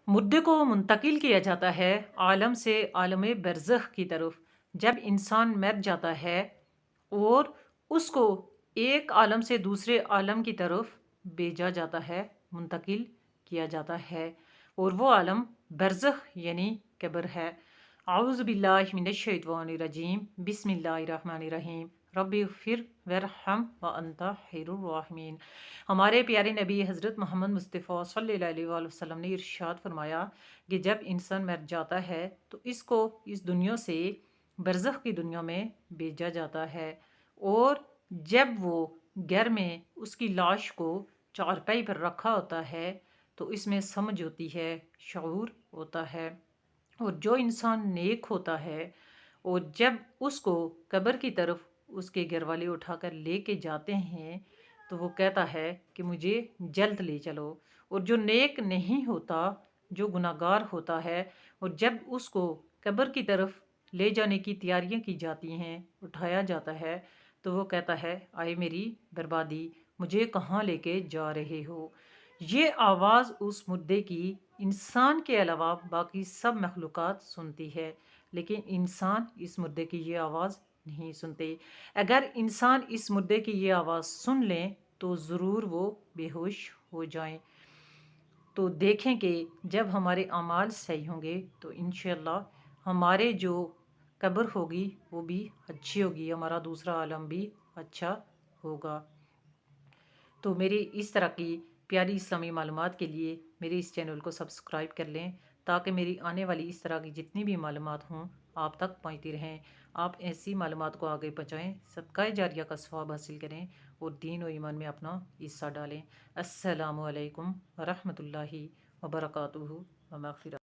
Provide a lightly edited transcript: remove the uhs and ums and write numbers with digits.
मुद्दे को मुंतकिल किया जाता है आलम से आलम बरज़ख की तरफ। जब इंसान मर जाता है और उसको एक आलम से दूसरे आलम की तरफ भेजा जाता है, मुंतकिल किया जाता है, और वो आलम बरज़ख यानी कब्र है। आऊज़ु बिल्लाहि मिनश शैतानिर रजीम, बिस्मिल्लाहिर रहमानिर रहीम, रब्बि ग़फ़िर वरहम व अंता खैरुर राहिमीन। हमारे प्यारे नबी हज़रत मोहम्मद मुस्तफ़ा सल्लल्लाहु अलैहि वसल्लम ने इरशाद फरमाया कि जब इंसान मर जाता है तो इसको इस दुनिया से बरज़ख की दुनिया में भेजा जाता है, और जब वो घर में उसकी लाश को चारपाई पर रखा होता है तो इसमें समझ होती है, शऊर होता है। और जो इंसान नेक होता है और जब उसको कब्र की तरफ उसके घर वाले उठाकर लेके जाते हैं तो वो कहता है कि मुझे जल्द ले चलो। और जो नेक नहीं होता, जो गुनाहगार होता है, और जब उसको कब्र की तरफ ले जाने की तैयारियां की जाती हैं, उठाया जाता है, तो वो कहता है आए मेरी बर्बादी, मुझे कहाँ लेके जा रहे हो। ये आवाज़ उस मुद्दे की इंसान के अलावा बाकी सब मखलूक़ात सुनती है, लेकिन इंसान इस मुद्दे की ये आवाज़ नहीं सुनते। अगर इंसान इस मुद्दे की ये आवाज़ सुन लें तो ज़रूर वो बेहोश हो जाएं। तो देखें कि जब हमारे अमाल सही होंगे तो इंशाअल्लाह हमारे जो कब्र होगी वो भी अच्छी होगी, हमारा दूसरा आलम भी अच्छा होगा। तो मेरी इस तरह की प्यारी इस्लामी मालूमात के लिए मेरे इस चैनल को सब्सक्राइब कर लें, ताकि मेरी आने वाली इस तरह की जितनी भी मालूमात हों आप तक पहुँचती रहें। आप ऐसी मालूमात को आगे पहुँचाएँ, सदका जारिया का सवाब हासिल करें और दीन और ईमान में अपना हिस्सा डालें। अस्सलामु अलैकुम व रहमतुल्लाहि व बरकातुहू व मग़फ़िरत।